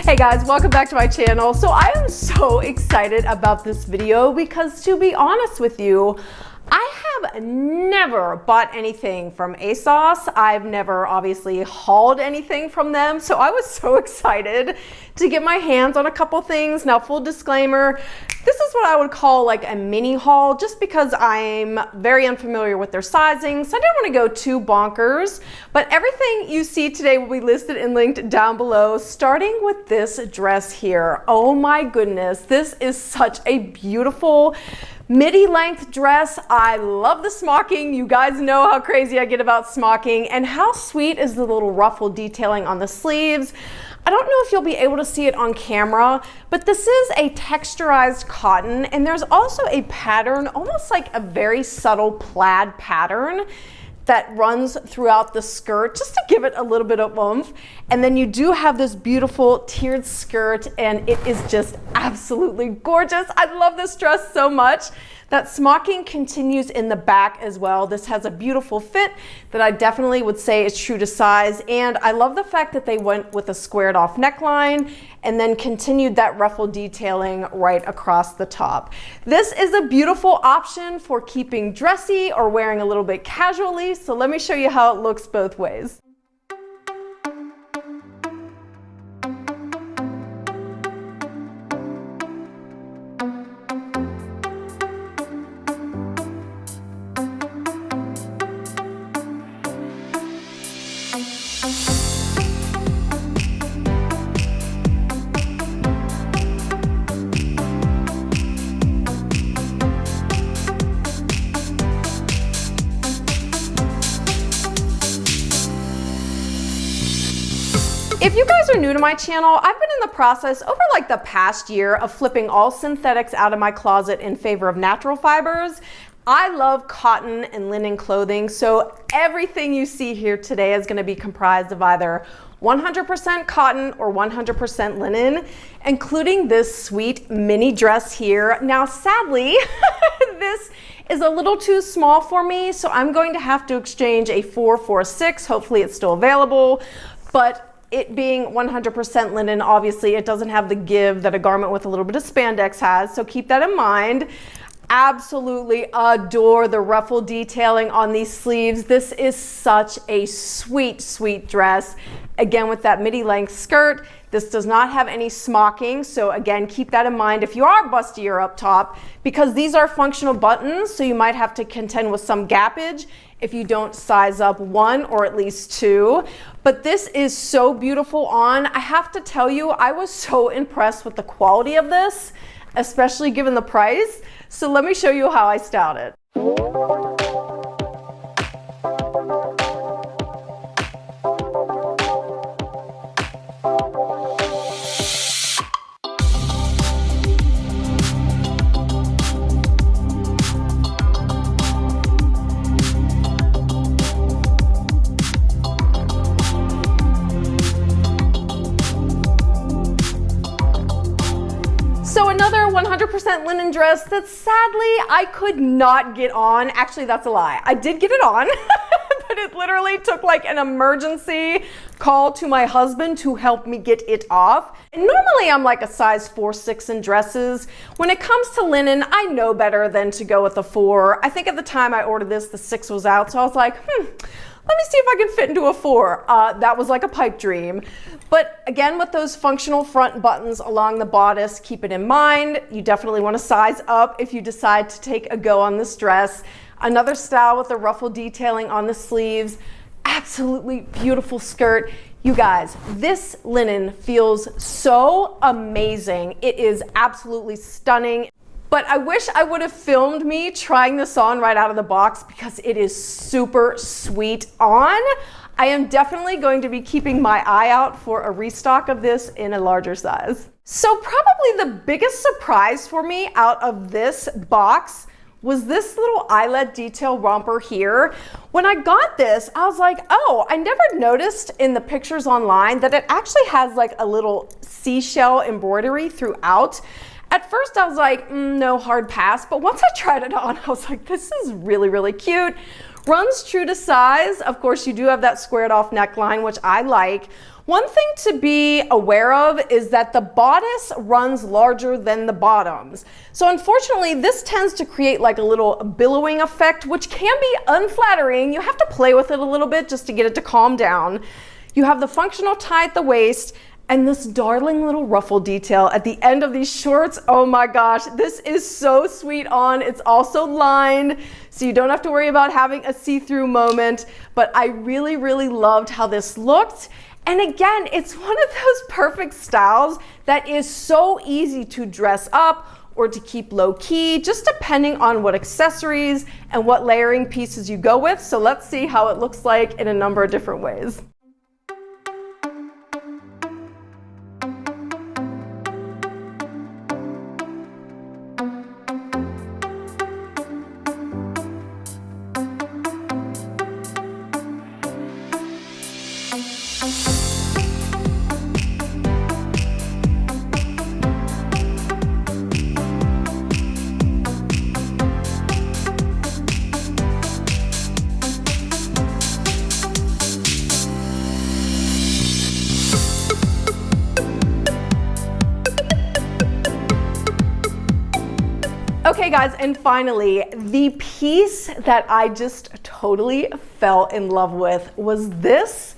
Hey guys, welcome back to my channel. So I am so excited about this video because, to be honest with you, I have never bought anything from ASOS. I've never obviously hauled anything from them. So I was so excited to get my hands on a couple things. Now, full disclaimer, this is what I would call like a mini haul just because I'm very unfamiliar with their sizing. So I didn't want to go too bonkers, but everything you see today will be listed and linked down below, starting with this dress here. Oh my goodness, this is such a beautiful midi length dress. I love the smocking. You guys know how crazy I get about smocking, and how sweet is the little ruffle detailing on the sleeves. I don't know if you'll be able to see it on camera, but this is a texturized cotton, and there's also a pattern, almost like a very subtle plaid pattern that runs throughout the skirt just to give it a little bit of oomph. And then you do have this beautiful tiered skirt, and it is just absolutely gorgeous. I love this dress so much. That smocking continues in the back as well. This has a beautiful fit that I definitely would say is true to size. And I love the fact that they went with a squared off neckline and then continued that ruffle detailing right across the top. This is a beautiful option for keeping dressy or wearing a little bit casually. So let me show you how it looks both ways. If you guys are new to my channel, I've been in the process over like the past year of flipping all synthetics out of my closet in favor of natural fibers. I love cotton and linen clothing, so everything you see here today is going to be comprised of either 100% cotton or 100% linen, including this sweet mini dress here. Now, sadly, this is a little too small for me, so I'm going to have to exchange a 4 for a 6. Hopefully it's still available, but it being 100% linen, obviously it doesn't have the give that a garment with a little bit of spandex has, so keep that in mind. Absolutely adore the ruffle detailing on these sleeves. This is such a sweet, sweet dress. Again, with that midi length skirt. This does not have any smocking, so again, keep that in mind if you are bustier up top, because these are functional buttons, so you might have to contend with some gappage if you don't size up 1 or at least 2. But this is so beautiful on. I have to tell you, I was so impressed with the quality of this, especially given the price. So let me show you how I styled it. So another 100% linen dress that sadly I could not get on. Actually, that's a lie. I did get it on, but it literally took like an emergency call to my husband to help me get it off. And normally I'm like a size 4-6 in dresses. When it comes to linen, I know better than to go with a 4. I think at the time I ordered this, the 6 was out, so I was like, let me see if I can fit into a 4. That was like a pipe dream. But again, with those functional front buttons along the bodice, keep it in mind. You definitely want to size up if you decide to take a go on this dress. Another style with the ruffle detailing on the sleeves. Absolutely beautiful skirt. You guys, this linen feels so amazing. It is absolutely stunning. But I wish I would have filmed me trying this on right out of the box because it is super sweet on. I am definitely going to be keeping my eye out for a restock of this in a larger size. So probably the biggest surprise for me out of this box was this little eyelet detail romper here. When I got this, I was like, oh, I never noticed in the pictures online that it actually has like a little seashell embroidery throughout. At first I was like, no, hard pass. But once I tried it on, I was like, this is really, really cute. Runs true to size. Of course, you do have that squared off neckline, which I like. One thing to be aware of is that the bodice runs larger than the bottoms. So unfortunately, this tends to create like a little billowing effect, which can be unflattering. You have to play with it a little bit just to get it to calm down. You have the functional tie at the waist, and this darling little ruffle detail at the end of these shorts. Oh my gosh, this is so sweet on. It's also lined, so you don't have to worry about having a see-through moment, but I really, really loved how this looked. And again, it's one of those perfect styles that is so easy to dress up or to keep low key, just depending on what accessories and what layering pieces you go with. So let's see how it looks like in a number of different ways. Okay guys, and finally, the piece that I just totally fell in love with was this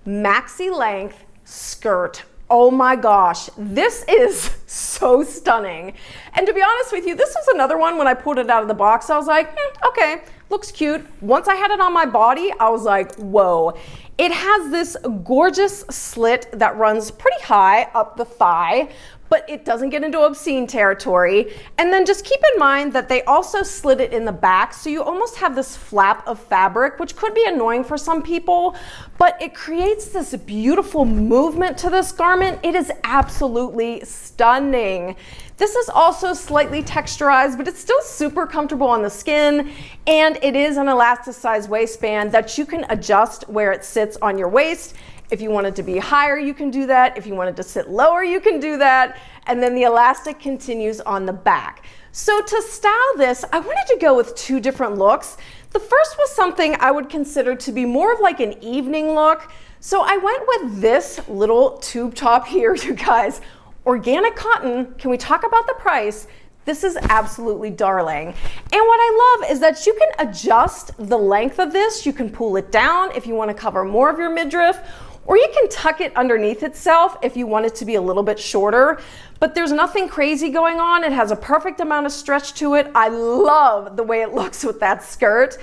maxi length skirt. Oh my gosh, this is so stunning. And to be honest with you, this was another one when I pulled it out of the box, I was like, okay, looks cute. Once I had it on my body, I was like, whoa. It has this gorgeous slit that runs pretty high up the thigh, but it doesn't get into obscene territory. And then just keep in mind that they also slit it in the back, so you almost have this flap of fabric, which could be annoying for some people, but it creates this beautiful movement to this garment. It is absolutely stunning. This is also slightly texturized, but it's still super comfortable on the skin, and it is an elasticized waistband that you can adjust where it sits on your waist. If you want it to be higher, you can do that. If you want it to sit lower, you can do that. And then the elastic continues on the back. So to style this, I wanted to go with two different looks. The first was something I would consider to be more of like an evening look. So I went with this little tube top here, you guys. Organic cotton. Can we talk about the price? This is absolutely darling. And what I love is that you can adjust the length of this. You can pull it down if you want to cover more of your midriff, or you can tuck it underneath itself if you want it to be a little bit shorter. But there's nothing crazy going on. It has a perfect amount of stretch to it. I love the way it looks with that skirt.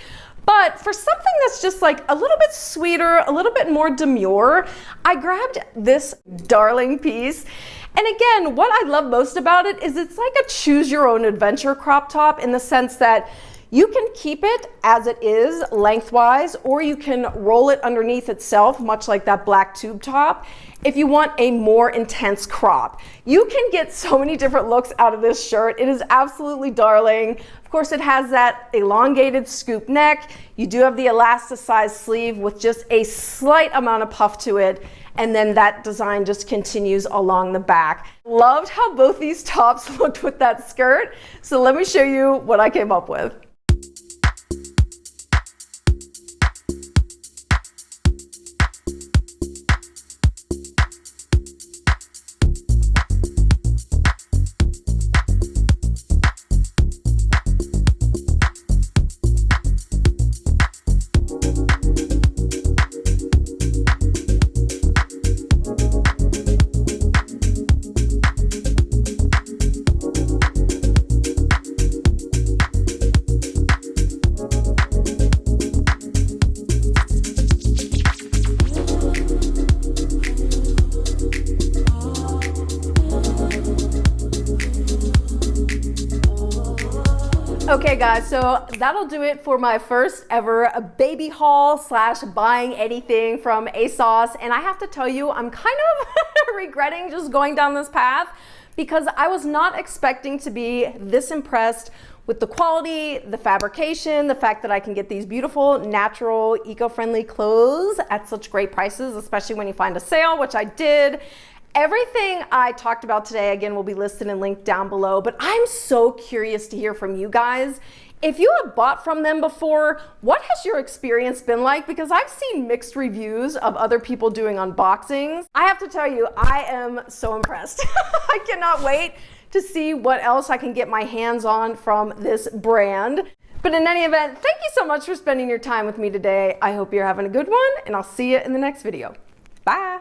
But for something that's just like a little bit sweeter, a little bit more demure, I grabbed this darling piece. And again, what I love most about it is it's like a choose your own adventure crop top, in the sense that you can keep it as it is lengthwise, or you can roll it underneath itself, much like that black tube top, if you want a more intense crop. You can get so many different looks out of this shirt. It is absolutely darling. Of course, it has that elongated scoop neck. You do have the elasticized sleeve with just a slight amount of puff to it. And then that design just continues along the back. Loved how both these tops looked with that skirt. So let me show you what I came up with. Okay guys, so that'll do it for my first ever baby haul slash buying anything from ASOS. And I have to tell you, I'm kind of regretting just going down this path, because I was not expecting to be this impressed with the quality, the fabrication, the fact that I can get these beautiful, natural, eco-friendly clothes at such great prices, especially when you find a sale, which I did. Everything I talked about today, again, will be listed and linked down below, but I'm so curious to hear from you guys. If you have bought from them before, what has your experience been like? Because I've seen mixed reviews of other people doing unboxings. I have to tell you, I am so impressed. I cannot wait to see what else I can get my hands on from this brand. But in any event, thank you so much for spending your time with me today. I hope you're having a good one, and I'll see you in the next video. Bye.